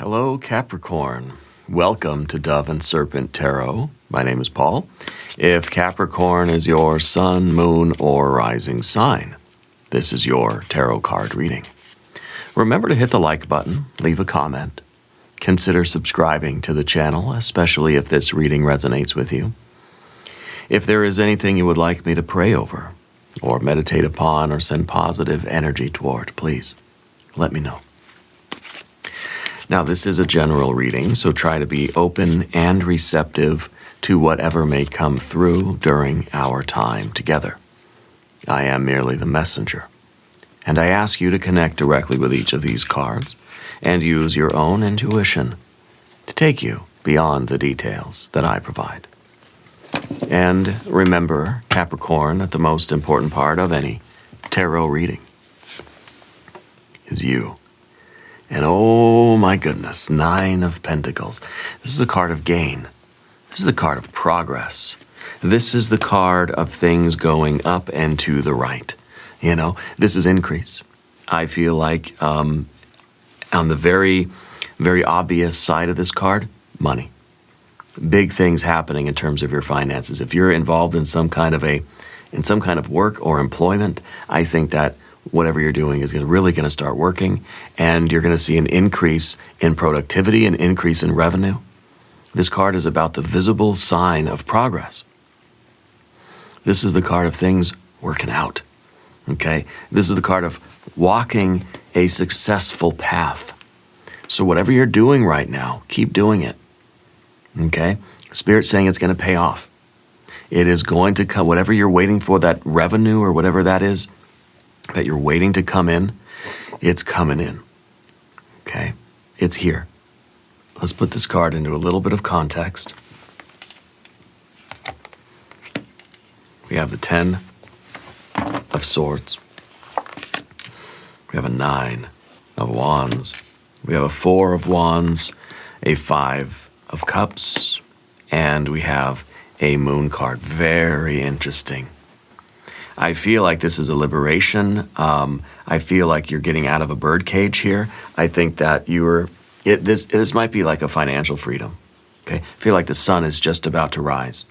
Hello, Capricorn. Welcome to Dove and Serpent Tarot. My name is Paul. If Capricorn is your sun, moon, or rising sign, this is your tarot card reading. Remember to hit the like button, leave a comment. Consider subscribing to the channel, especially if this reading resonates with you. If there is anything you would like me to pray over, or meditate upon, or send positive energy toward, please let me know. Now, this is a general reading, so try to be open and receptive to whatever may come through during our time together. I am merely the messenger, and I ask you to connect directly with each of these cards and use your own intuition to take you beyond the details that I provide. And remember, Capricorn, that the most important part of any tarot reading is you. And oh my goodness, 9 of Pentacles. This is a card of gain. This is the card of progress. This is the card of things going up and to the right. You know, this is increase. I feel like on the very, very obvious side of this card, money. Big things happening in terms of your finances. If you're involved in some kind of work or employment, I think that whatever you're doing is really going to start working, and you're going to see an increase in productivity, an increase in revenue. This card is about the visible sign of progress. This is the card of things working out, okay? This is the card of walking a successful path. So whatever you're doing right now, keep doing it, okay? Spirit's saying it's going to pay off. It is going to come, whatever you're waiting for, that revenue or whatever that is, that you're waiting to come in, it's coming in, okay? It's here. Let's put this card into a little bit of context. We have the 10 of Swords. We have a 9 of Wands. We have a 4 of Wands, a 5 of Cups, and we have a Moon card. Very interesting. I feel like this is a liberation. I feel like you're getting out of a birdcage here. I think that this might be like a financial freedom. Okay, I feel like the sun is just about to rise,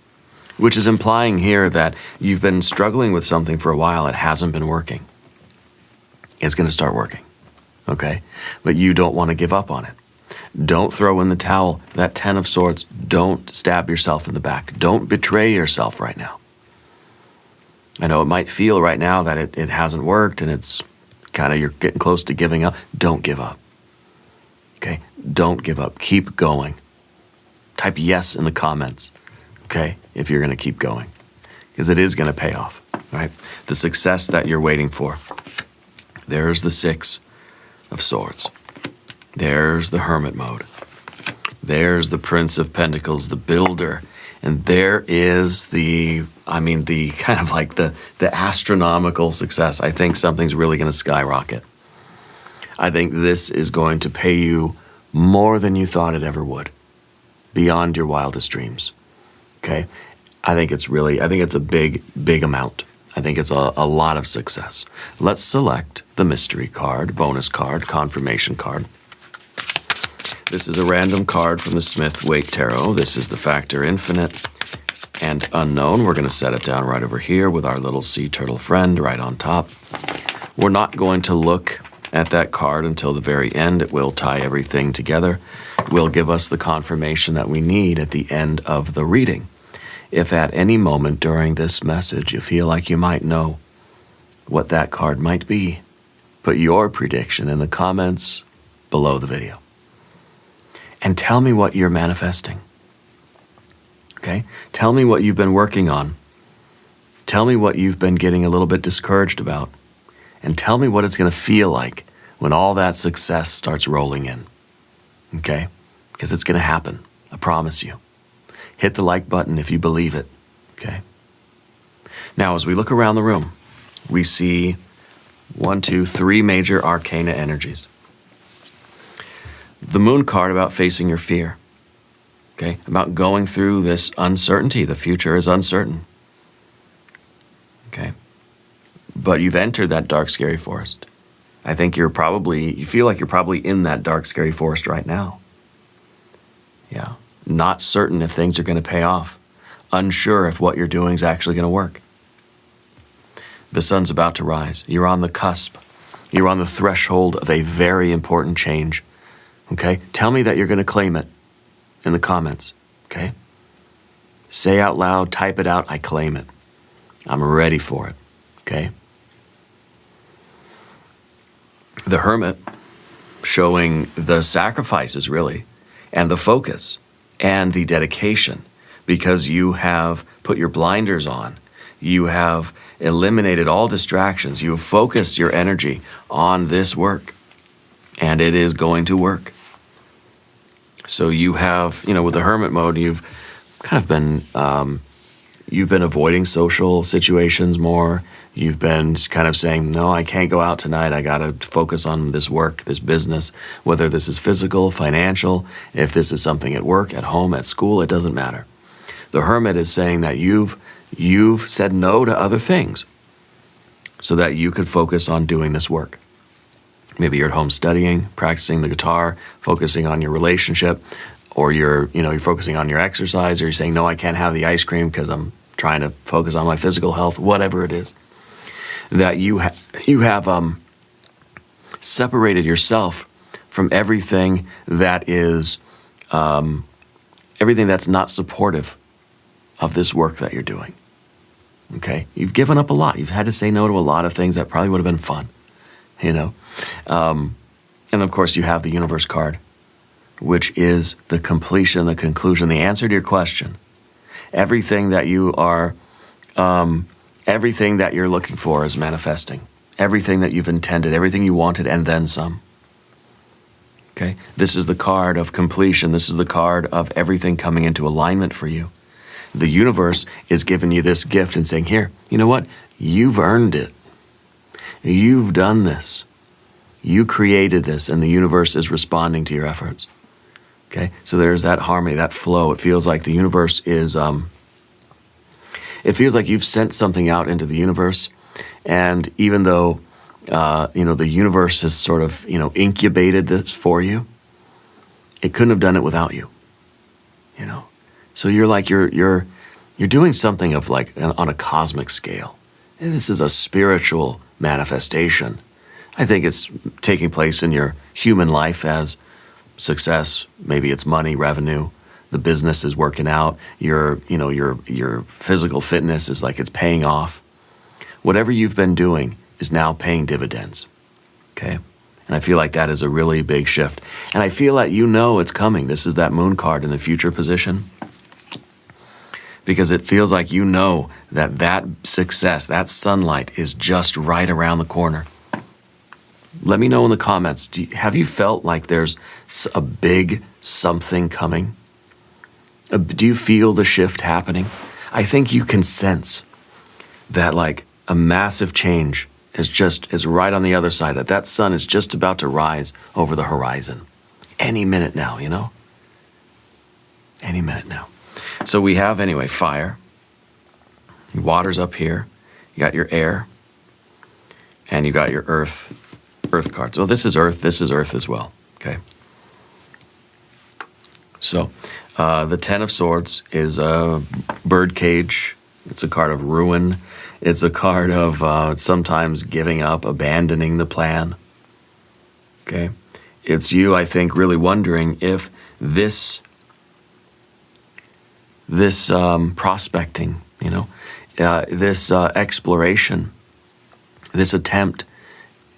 which is implying here that you've been struggling with something for a while. It hasn't been working. It's going to start working, okay? But you don't want to give up on it. Don't throw in the towel. That 10 of Swords, don't stab yourself in the back. Don't betray yourself right now. I know it might feel right now that it hasn't worked and it's kind of, you're getting close to giving up. Don't give up, okay? Don't give up. Keep going. Type yes in the comments, okay, if you're going to keep going, because it is going to pay off, right? The success that you're waiting for. There's the 6 of Swords. There's the Hermit mode. There's the Prince of Pentacles, the builder. And there is the kind of like the astronomical success. I think something's really going to skyrocket. I think this is going to pay you more than you thought it ever would, beyond your wildest dreams, okay? I think it's a big, big amount. I think it's a lot of success. Let's select the mystery card, bonus card, confirmation card. This is a random card from the Smith-Waite Tarot. This is the Factor Infinite and Unknown. We're going to set it down right over here with our little sea turtle friend right on top. We're not going to look at that card until the very end. It will tie everything together. It will give us the confirmation that we need at the end of the reading. If at any moment during this message you feel like you might know what that card might be, put your prediction in the comments below the video. And tell me what you're manifesting, okay? Tell me what you've been working on. Tell me what you've been getting a little bit discouraged about. And tell me what it's going to feel like when all that success starts rolling in, okay? Because it's going to happen, I promise you. Hit the like button if you believe it, okay? Now, as we look around the room, we see 1, 2, 3 major arcana energies. The Moon card about facing your fear, okay? About going through this uncertainty. The future is uncertain, okay? But you've entered that dark, scary forest. I think you feel like you're probably in that dark, scary forest right now. Yeah. Not certain if things are going to pay off. Unsure if what you're doing is actually going to work. The sun's about to rise. You're on the cusp. You're on the threshold of a very important change. Okay? Tell me that you're going to claim it in the comments. Okay? Say out loud, type it out, I claim it. I'm ready for it. Okay? The Hermit, showing the sacrifices, really, and the focus and the dedication, because you have put your blinders on. You have eliminated all distractions. You have focused your energy on this work, and it is going to work. So you have, with the Hermit mode, you've kind of been, you've been avoiding social situations more. You've been kind of saying, no, I can't go out tonight. I got to focus on this work, this business, whether this is physical, financial, if this is something at work, at home, at school, it doesn't matter. The Hermit is saying that you've said no to other things so that you could focus on doing this work. Maybe you're at home studying, practicing the guitar, focusing on your relationship, or you're focusing on your exercise, or you're saying, no, I can't have the ice cream because I'm trying to focus on my physical health, whatever it is. That you have separated yourself from everything that is, everything that's not supportive of this work that you're doing. Okay? You've given up a lot. You've had to say no to a lot of things that probably would have been fun, And of course, you have the Universe card, which is the completion, the conclusion, the answer to your question. Everything that you are, everything that you're looking for is manifesting. Everything that you've intended, everything you wanted, and then some. Okay? This is the card of completion. This is the card of everything coming into alignment for you. The universe is giving you this gift and saying, here, you know what? You've earned it. You've done this. You created this, and the universe is responding to your efforts. Okay? So there's that harmony, that flow. It feels like the universe is, it feels like you've sent something out into the universe, and even though, the universe has sort of, incubated this for you, it couldn't have done it without you, So you're like, you're doing something of like on a cosmic scale. And this is a spiritual manifestation. I think it's taking place in your human life as success. Maybe it's money, revenue. The business is working out. Your physical fitness is like it's paying off. Whatever you've been doing is now paying dividends. Okay? And I feel like that is a really big shift. And I feel that it's coming. This is that moon card in the future position. Because it feels like that success, that sunlight is just right around the corner. Let me know in the comments, have you felt like there's a big something coming? Do you feel the shift happening? I think you can sense that like a massive change is right on the other side, that sun is just about to rise over the horizon. Any minute now, Any minute now. So we have, anyway, fire. Water's up here. You got your air. And you got your earth cards. So this is earth as well, okay? So the Ten of Swords is a bird cage. It's a card of ruin. It's a card of sometimes giving up, abandoning the plan, okay? It's you, I think, really wondering if this prospecting, this exploration, this attempt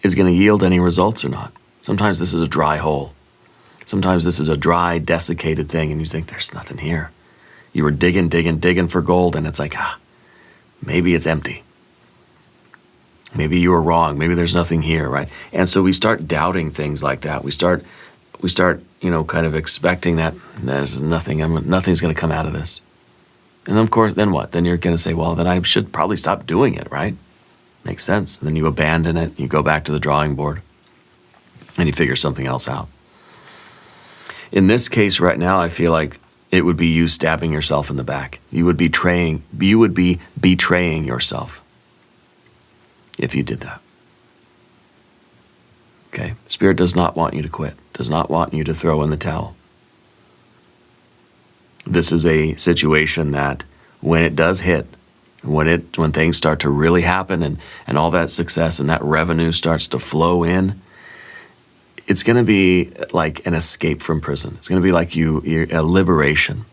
is going to yield any results or not. Sometimes this is a dry hole. Sometimes this is a dry, desiccated thing, and you think there's nothing here. You were digging for gold, and it's like, maybe it's empty. Maybe you were wrong. Maybe there's nothing here, right? And so we start doubting things like that. We start, kind of expecting that there's nothing, nothing's going to come out of this. And then, of course, then what? Then you're going to say, well, then I should probably stop doing it, right? Makes sense. And then you abandon it. You go back to the drawing board, and you figure something else out. In this case right now, I feel like it would be you stabbing yourself in the back. You would be betraying yourself if you did that. Okay? Spirit does not want you to quit, does not want you to throw in the towel. This is a situation that when it does hit, when things start to really happen and all that success and that revenue starts to flow in, it's going to be like an escape from prison. It's going to be like you're a liberation.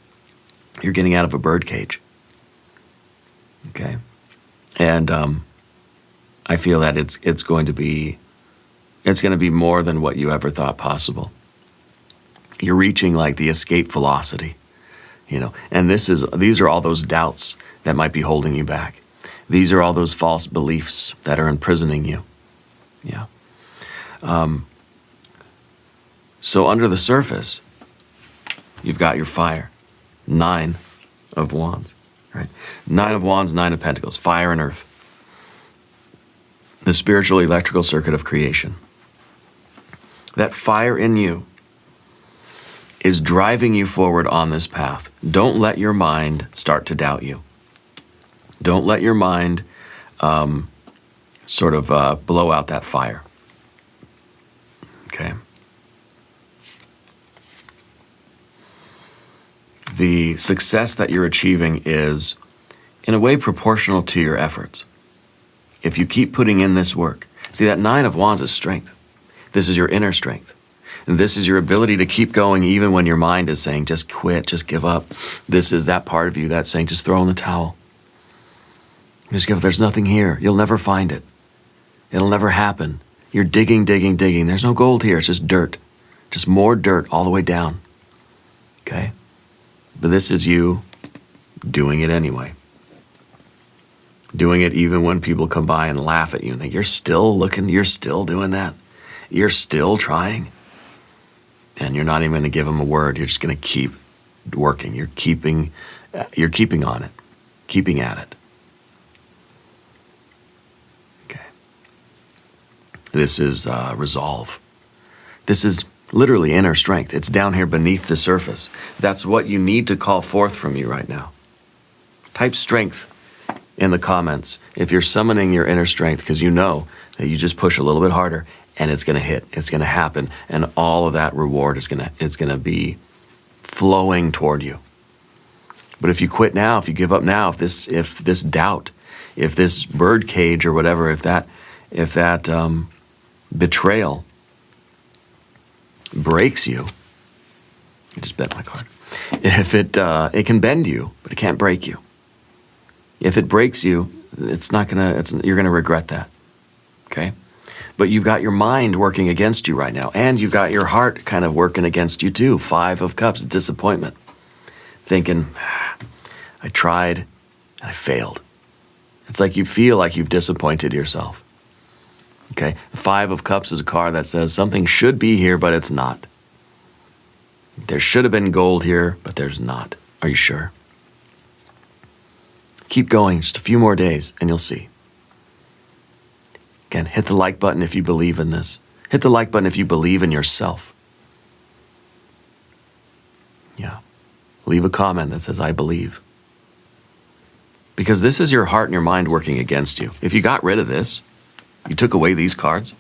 You're getting out of a birdcage. Okay? And I feel that it's going to be more than what you ever thought possible. You're reaching like the escape velocity, you know. And these are all those doubts that might be holding you back. These are all those false beliefs that are imprisoning you. Yeah. So under the surface, you've got your fire. 9 of Wands, right? 9 of Wands, 9 of Pentacles, fire and earth. The spiritual electrical circuit of creation. That fire in you is driving you forward on this path. Don't let your mind start to doubt you. Don't let your mind blow out that fire. Okay? The success that you're achieving is, in a way, proportional to your efforts. If you keep putting in this work. See, that 9 of Wands is strength. This is your inner strength. And this is your ability to keep going even when your mind is saying, just quit, just give up. This is that part of you that's saying, just throw in the towel. Just give up. There's nothing here. You'll never find it. It'll never happen. You're digging, digging, digging. There's no gold here. It's just dirt. Just more dirt all the way down. Okay? But this is you doing it anyway. Doing it even when people come by and laugh at you and think, you're still looking, you're still doing that. You're still trying. And you're not even going to give them a word. You're just going to keep working. You're keeping on it, keeping at it. Okay. This is resolve. This is literally inner strength. It's down here beneath the surface. That's what you need to call forth from you right now. Type strength in the comments if you're summoning your inner strength, because you know that you just push a little bit harder and it's going to hit, it's going to happen, and all of that reward is going to be flowing toward you. But if you quit now, if you give up now, if this doubt, if this bird cage or whatever, if that betrayal breaks you, I just bent my card. If it can bend you, but it can't break you. If it breaks you, you're gonna regret that. Okay? But you've got your mind working against you right now, and you've got your heart kind of working against you too. 5 of Cups, disappointment. Thinking, I tried and I failed. It's like you feel like you've disappointed yourself. Okay? The 5 of Cups is a card that says something should be here, but it's not. There should have been gold here, but there's not. Are you sure? Keep going, just a few more days, and you'll see. Again, hit the like button if you believe in this. Hit the like button if you believe in yourself. Yeah. Leave a comment that says, I believe. Because this is your heart and your mind working against you. If you got rid of this, you took away these cards,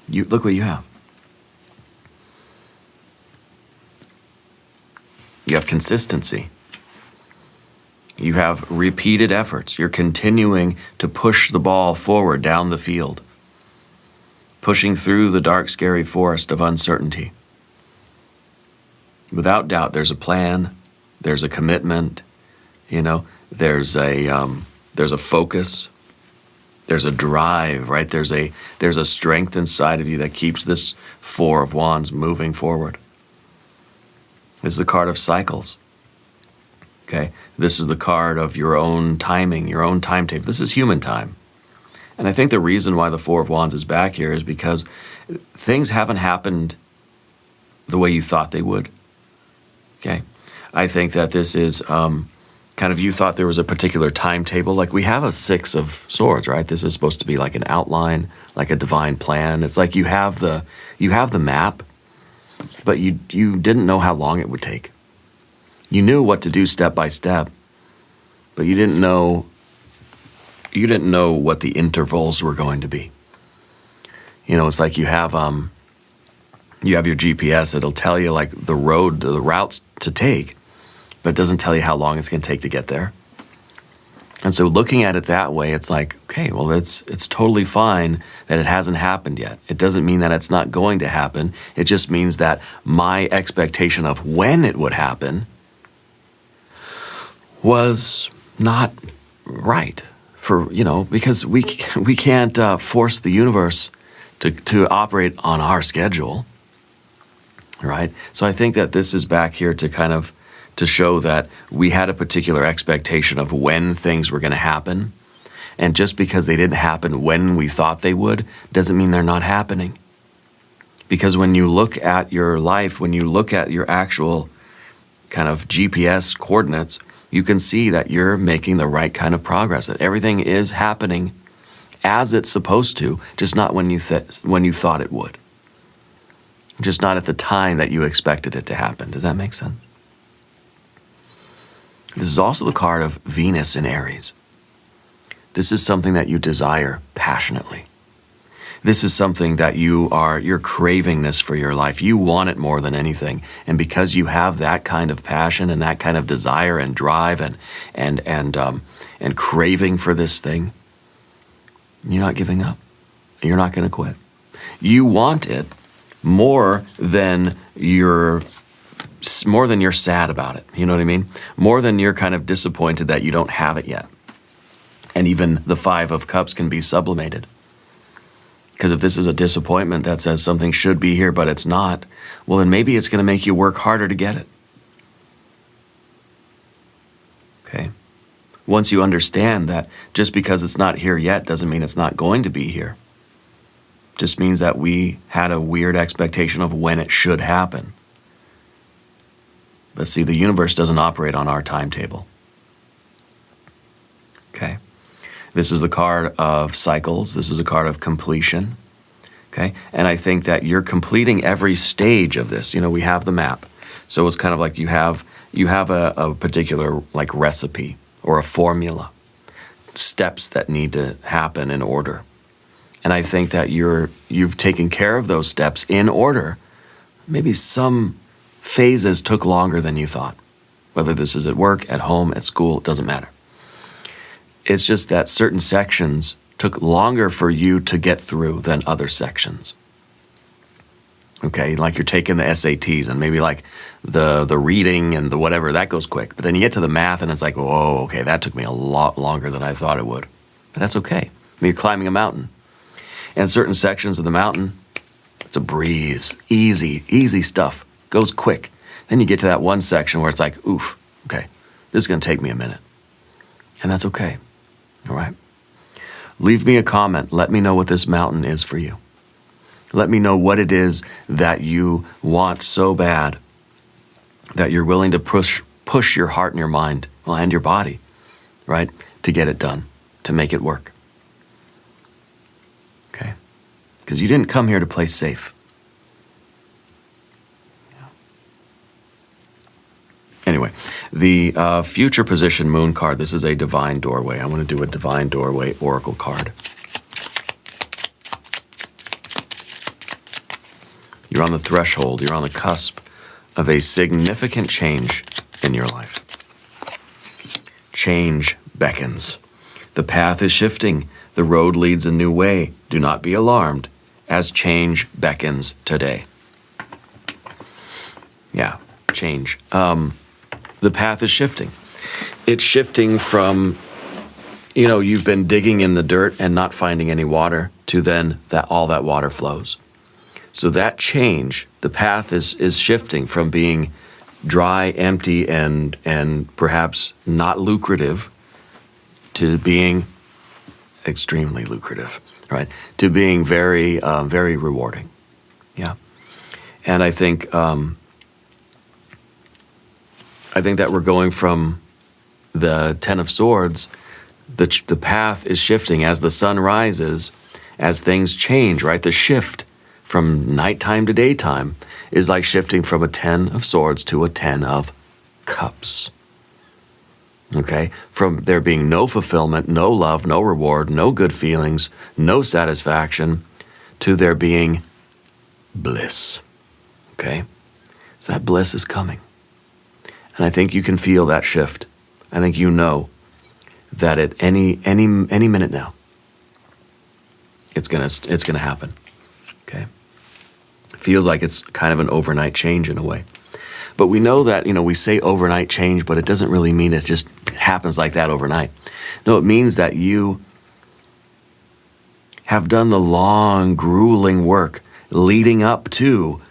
look what you have. You have consistency. You have repeated efforts. You're continuing to push the ball forward down the field, pushing through the dark, scary forest of uncertainty. Without doubt, there's a plan, there's a commitment, there's a focus. There's a drive, right? There's a strength inside of you that keeps this 4 of Wands moving forward. This is the card of cycles. Okay? This is the card of your own timing, your own timetable. This is human time. And I think the reason why the 4 of Wands is back here is because things haven't happened the way you thought they would. Okay? I think that this is kind of, you thought there was a particular timetable. Like we have a 6 of Swords, right? This is supposed to be like an outline, like a divine plan. It's like you have the map, but you didn't know how long it would take. You knew what to do step by step, but you didn't know what the intervals were going to be. It's like you have You have your GPS, it'll tell you like the routes to take, but it doesn't tell you how long it's going to take to get there. And so looking at it that way, it's like, okay, well, it's totally fine that it hasn't happened yet. It doesn't mean that it's not going to happen. It just means that my expectation of when it would happen was not right for, because we can't force the universe to operate on our schedule, right? So I think that this is back here to kind of to show that we had a particular expectation of when things were going to happen. And just because they didn't happen when we thought they would, doesn't mean they're not happening. Because when you look at your life, when you look at your actual kind of GPS coordinates, you can see that you're making the right kind of progress, that everything is happening as it's supposed to, just not when you thought it would. Just not at the time that you expected it to happen. Does that make sense? This is also the card of Venus in Aries. This is something that you desire passionately. This is something that you're craving this for your life. You want it more than anything. And because you have that kind of passion and that kind of desire and drive and craving for this thing, you're not giving up. You're not going to quit. You want it more than you're sad about it. You know what I mean? More than you're kind of disappointed that you don't have it yet. And even the Five of Cups can be sublimated. Because if this is a disappointment that says something should be here but it's not, well then maybe it's going to make you work harder to get it. Okay? Once you understand that just because it's not here yet doesn't mean it's not going to be here. Just means that we had a weird expectation of when it should happen. But see, the universe doesn't operate on our timetable. Okay? This is the card of cycles. This is a card of completion. Okay? And I think that you're completing every stage of this. We have the map. So it's kind of like you have a particular like recipe or a formula, steps that need to happen in order. And I think that you've taken care of those steps in order. Maybe some phases took longer than you thought. Whether this is at work, at home, at school, it doesn't matter. It's just that certain sections took longer for you to get through than other sections. Okay, like you're taking the SATs and maybe like the reading and the whatever, that goes quick. But then you get to the math and it's like, whoa, okay, that took me a lot longer than I thought it would. But that's okay. I mean, you're climbing a mountain. And certain sections of the mountain, it's a breeze, easy stuff, goes quick. Then you get to that one section where it's like, oof, okay, this is going to take me a minute. And that's okay, all right? Leave me a comment. Let me know what this mountain is for you. Let me know what it is that you want so bad that you're willing to push your heart and your mind, well, and your body, right, to get it done, to make it work. Okay? Because you didn't come here to play safe. Yeah. Anyway, the future position moon card, this is a divine doorway. I want to do a divine doorway oracle card. You're on the threshold, you're on the cusp of a significant change in your life. Change beckons. The path is shifting. The road leads a new way. Do not be alarmed as change beckons today. Yeah, change. The path is shifting. It's shifting from, you've been digging in the dirt and not finding any water to then that all that water flows. So that change, the path is shifting from being dry, empty, and perhaps not lucrative to being extremely lucrative, right? To being very, very rewarding. Yeah. And I think that we're going from the Ten of Swords, the path is shifting as the sun rises, as things change, right? The shift from nighttime to daytime is like shifting from a 10 of swords to a 10 of cups. Okay? From there being no fulfillment, no love, no reward, no good feelings, no satisfaction, to there being bliss. Okay? So that bliss is coming. And I think you can feel that shift. I think you know that at any minute now, it's gonna happen. Okay? It feels like it's kind of an overnight change in a way. But we know that, we say overnight change, but it doesn't really mean it just happens like that overnight. No, it means that you have done the long, grueling work leading up to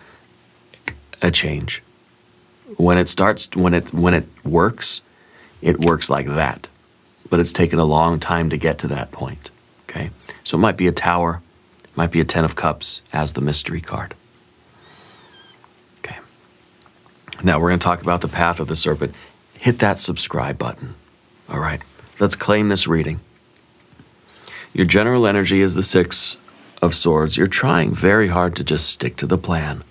a change. When it works, it works like that. But it's taken a long time to get to that point. Okay? So it might be a Tower, it might be a Ten of Cups as the mystery card. Okay. Now we're going to talk about the path of the serpent. Hit that subscribe button. All right. Let's claim this reading. Your general energy is the Six of Swords. You're trying very hard to just stick to the plan.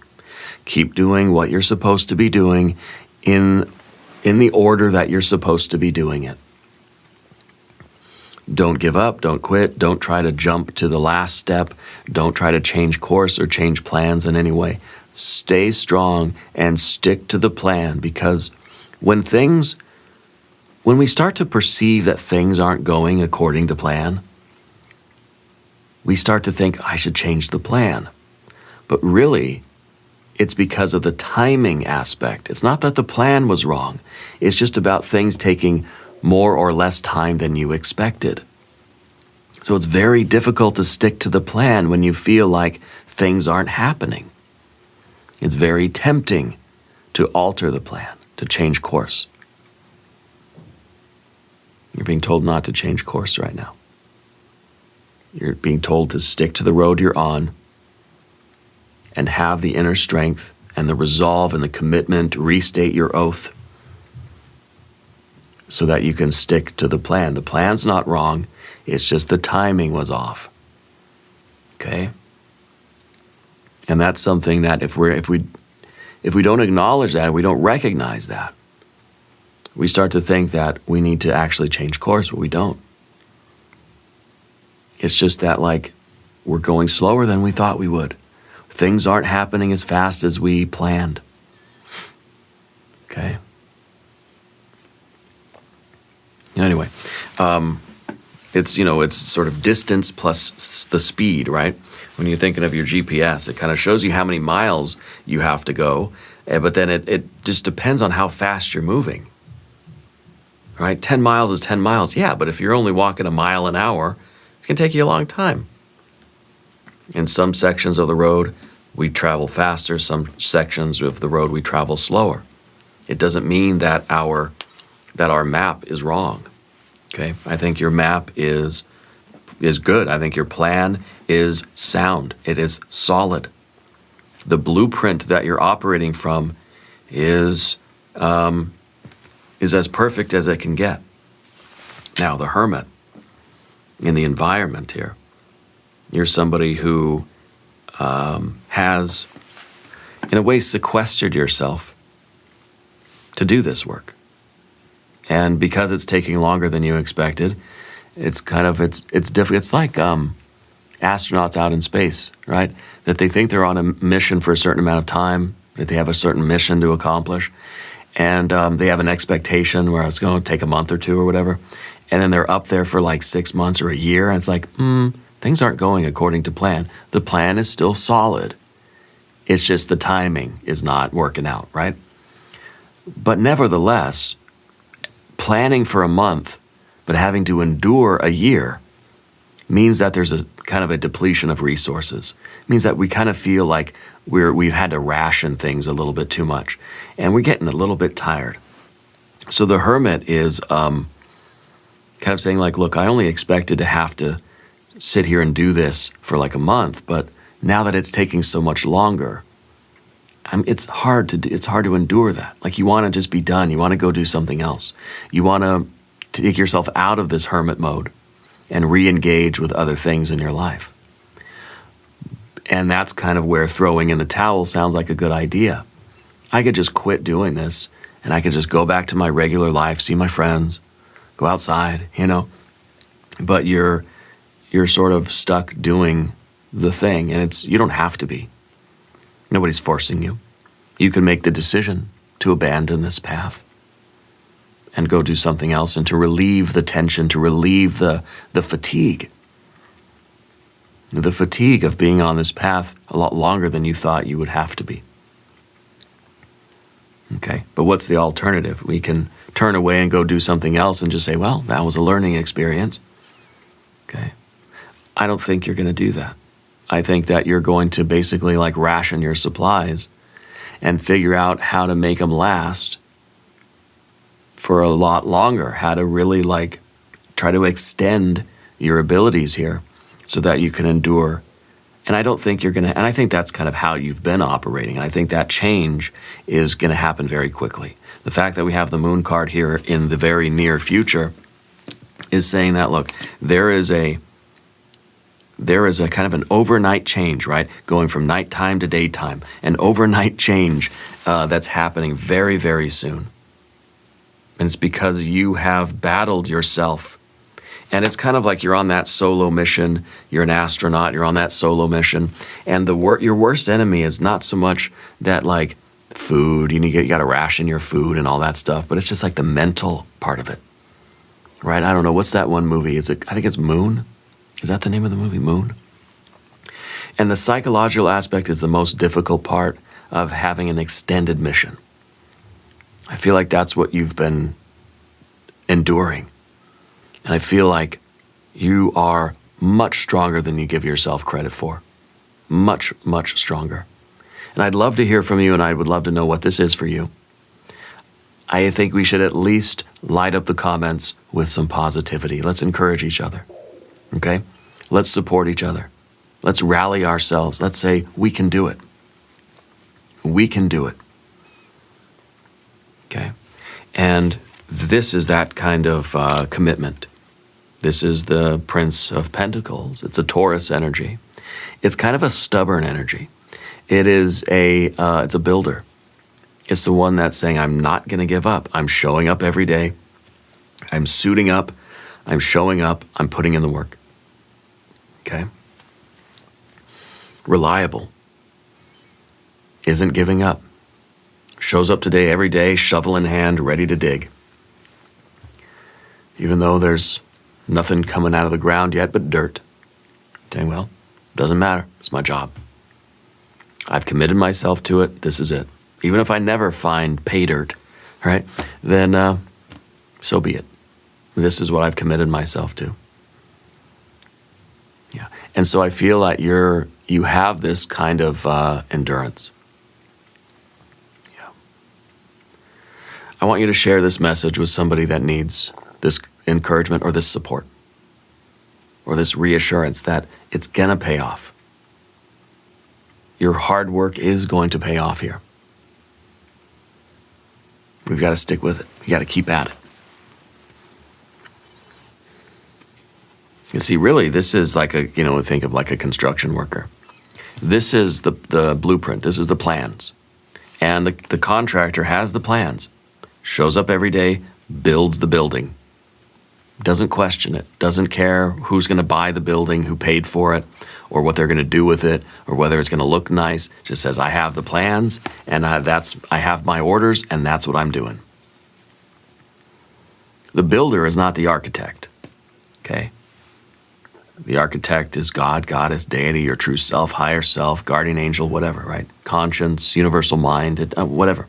Keep doing what you're supposed to be doing in the order that you're supposed to be doing it. Don't give up, don't quit, don't try to jump to the last step, don't try to change course or change plans in any way. Stay strong and stick to the plan, because when we start to perceive that things aren't going according to plan, we start to think, I should change the plan. But really, it's because of the timing aspect. It's not that the plan was wrong. It's just about things taking more or less time than you expected. So it's very difficult to stick to the plan when you feel like things aren't happening. It's very tempting to alter the plan, to change course. You're being told not to change course right now. You're being told to stick to the road you're on and have the inner strength and the resolve and the commitment to restate your oath so that you can stick to the plan. The plan's not wrong. It's just the timing was off. Okay? And that's something that if we don't acknowledge that, we don't recognize that, we start to think that we need to actually change course, but we don't. It's just that, like, we're going slower than we thought we would. Things aren't happening as fast as we planned. Okay? Anyway, it's sort of distance plus the speed, right? When you're thinking of your GPS, it kind of shows you how many miles you have to go, but then it just depends on how fast you're moving. Right? 10 miles is 10 miles. Yeah, but if you're only walking a mile an hour, it can take you a long time. In some sections of the road, we travel faster. Some sections of the road, we travel slower. It doesn't mean that our map is wrong. Okay? I think your map is good. I think your plan is sound. It is solid. The blueprint that you're operating from is as perfect as it can get. Now, the Hermit in the environment here, you're somebody who has, in a way, sequestered yourself to do this work. And because it's taking longer than you expected, it's difficult. It's like astronauts out in space, right? That they think they're on a mission for a certain amount of time, that they have a certain mission to accomplish, and they have an expectation where it's going to take a month or two or whatever, and then they're up there for like 6 months or a year, and it's like, things aren't going according to plan. The plan is still solid. It's just the timing is not working out, right? But nevertheless, planning for a month, but having to endure a year means that there's a kind of a depletion of resources. It means that we kind of feel like we've had to ration things a little bit too much, and we're getting a little bit tired. So the Hermit is kind of saying like, look, I only expected to have to sit here and do this for like a month, but now that it's taking so much longer, it's hard to endure that. Like, you want to just be done. You want to go do something else. You want to take yourself out of this hermit mode and re-engage with other things in your life. And that's kind of where throwing in the towel sounds like a good idea. I could just quit doing this, and I could just go back to my regular life, see my friends, go outside, But you're sort of stuck doing the thing, and you don't have to be. Nobody's forcing you. You can make the decision to abandon this path and go do something else, and to relieve the tension, to relieve the fatigue. The fatigue of being on this path a lot longer than you thought you would have to be. Okay, but what's the alternative? We can turn away and go do something else and just say, well, that was a learning experience. Okay, I don't think you're going to do that. I think that you're going to basically like ration your supplies and figure out how to make them last for a lot longer, how to really like try to extend your abilities here so that you can endure. And I don't think you're going to, and I think that's kind of how you've been operating. I think that change is going to happen very quickly. The fact that we have the moon card here in the very near future is saying that, look, there is a kind of an overnight change, right? Going from nighttime to daytime, an overnight change that's happening very, very soon. And it's because you have battled yourself. And it's kind of like you're on that solo mission. You're an astronaut. You're on that solo mission. And your worst enemy is not so much that like food. You got to ration your food and all that stuff. But it's just like the mental part of it, right? I don't know. What's that one movie? I think it's Moon. Is that the name of the movie? Moon? And the psychological aspect is the most difficult part of having an extended mission. I feel like that's what you've been enduring. And I feel like you are much stronger than you give yourself credit for. Much, much stronger. And I'd love to hear from you, and I would love to know what this is for you. I think we should at least light up the comments with some positivity. Let's encourage each other. Okay? Let's support each other. Let's rally ourselves. Let's say, we can do it. We can do it. Okay? And this is that kind of commitment. This is the Prince of Pentacles. It's a Taurus energy. It's kind of a stubborn energy. It's a builder. It's the one that's saying, I'm not going to give up. I'm showing up every day. I'm suiting up. I'm showing up. I'm putting in the work. Okay? Reliable. Isn't giving up. Shows up today, every day, shovel in hand, ready to dig. Even though there's nothing coming out of the ground yet but dirt. Saying, well, doesn't matter. It's my job. I've committed myself to it. This is it. Even if I never find pay dirt, right, then so be it. This is what I've committed myself to. Yeah. And so I feel like you have this kind of endurance. Yeah. I want you to share this message with somebody that needs this encouragement or this support or this reassurance that it's gonna pay off. Your hard work is going to pay off here. We've got to stick with it. We got to keep at it. You see, really, this is like think of like a construction worker. This is the blueprint. This is the plans. And the contractor has the plans, shows up every day, builds the building. Doesn't question it, doesn't care who's going to buy the building, who paid for it, or what they're going to do with it, or whether it's going to look nice. Just says, I have the plans, and I have my orders, and that's what I'm doing. The builder is not the architect, okay? The architect is God, goddess, deity, your true self, higher self, guardian angel, whatever, right? Conscience, universal mind, whatever.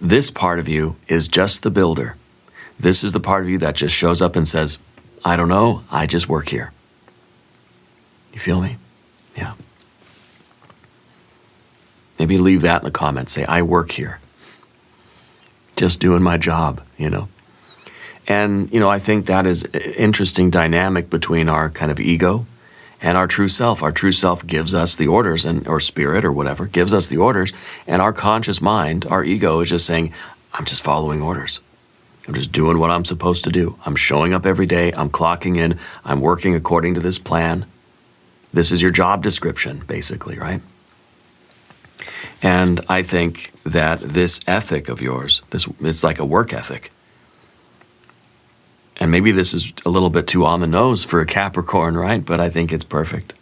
This part of you is just the builder. This is the part of you that just shows up and says, I don't know, I just work here. You feel me? Yeah. Maybe leave that in the comments. Say, I work here. Just doing my job, And, I think that is an interesting dynamic between our kind of ego and our true self. Our true self gives us the orders, or spirit or whatever, gives us the orders. And our conscious mind, our ego, is just saying, I'm just following orders. I'm just doing what I'm supposed to do. I'm showing up every day. I'm clocking in. I'm working according to this plan. This is your job description, basically, right? And I think that this ethic of yours, it's like a work ethic. And maybe this is a little bit too on the nose for a Capricorn, right? But I think it's perfect.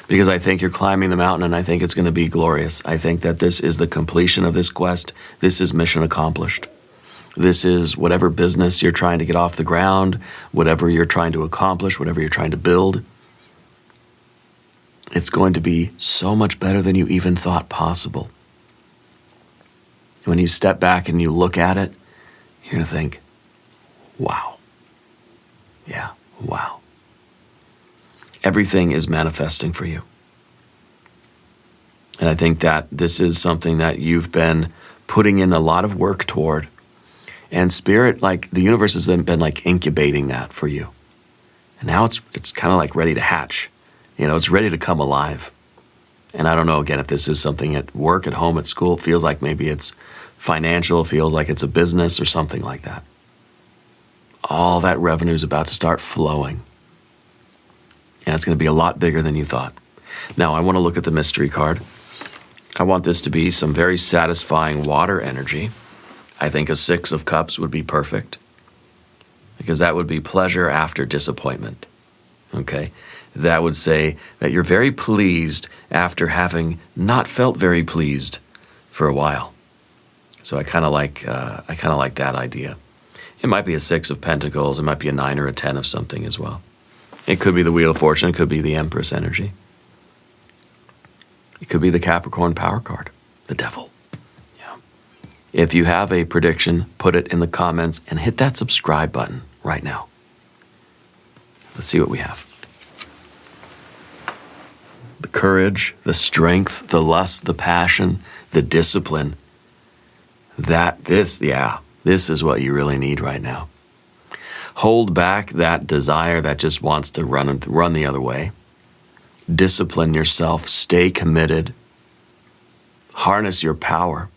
because I think you're climbing the mountain, and I think it's going to be glorious. I think that this is the completion of this quest. This is mission accomplished. This is whatever business you're trying to get off the ground, whatever you're trying to accomplish, whatever you're trying to build. It's going to be so much better than you even thought possible. When you step back and you look at it, you're going to think, wow. Yeah, wow. Everything is manifesting for you. And I think that this is something that you've been putting in a lot of work toward. And Spirit, like the universe has been like incubating that for you. And now it's kind of like ready to hatch. You know, it's ready to come alive. And I don't know, again, if this is something at work, at home, at school, it feels like maybe it's financial, it feels like it's a business or something like that. All that revenue is about to start flowing. And it's going to be a lot bigger than you thought. Now, I want to look at the mystery card. I want this to be some very satisfying water energy. I think a 6 of Cups would be perfect, because that would be pleasure after disappointment. Okay? That would say that you're very pleased after having not felt very pleased for a while. So I kind of like that idea. It might be a 6 of Pentacles. It might be a 9 or a 10 of something as well. It could be the Wheel of Fortune. It could be the Empress energy. It could be the Capricorn power card, the Devil. Yeah. If you have a prediction, put it in the comments and hit that subscribe button right now. Let's see what we have. The courage, the strength, the lust, the passion, the discipline. This is what you really need right now. Hold back that desire that just wants to run the other way. Discipline yourself, stay committed, harness your power,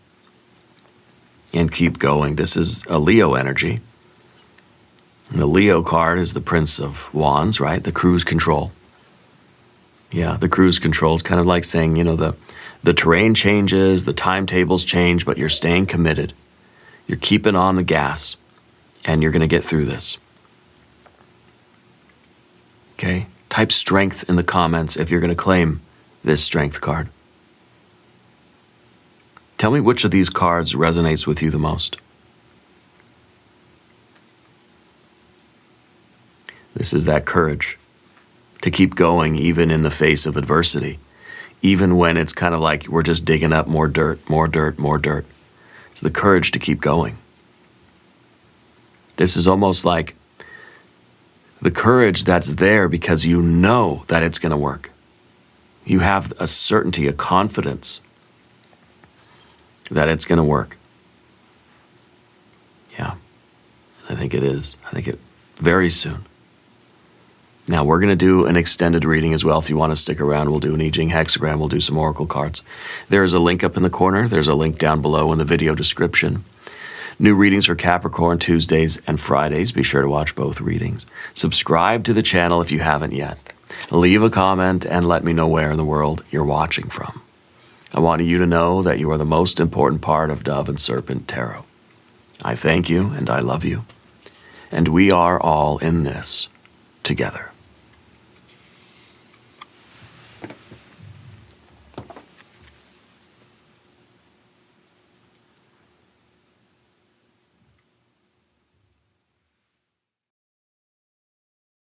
and keep going. This is a Leo energy. And the Leo card is the Prince of Wands, right? The cruise control. Yeah, the cruise control is kind of like saying, you know, the terrain changes, the timetables change, but you're staying committed. You're keeping on the gas, and you're going to get through this. Okay? Type strength in the comments if you're going to claim this strength card. Tell me which of these cards resonates with you the most. This is that courage to keep going even in the face of adversity, even when it's kind of like we're just digging up more dirt, more dirt, more dirt. It's the courage to keep going. This is almost like the courage that's there because you know that it's going to work. You have a certainty, a confidence that it's going to work. Yeah, I think it is. I think it very soon. Now, we're going to do an extended reading as well. If you want to stick around, we'll do an I Ching hexagram. We'll do some oracle cards. There is a link up in the corner. There's a link down below in the video description. New readings for Capricorn Tuesdays and Fridays. Be sure to watch both readings. Subscribe to the channel if you haven't yet. Leave a comment and let me know where in the world you're watching from. I want you to know that you are the most important part of Dove and Serpent Tarot. I thank you and I love you. And we are all in this together.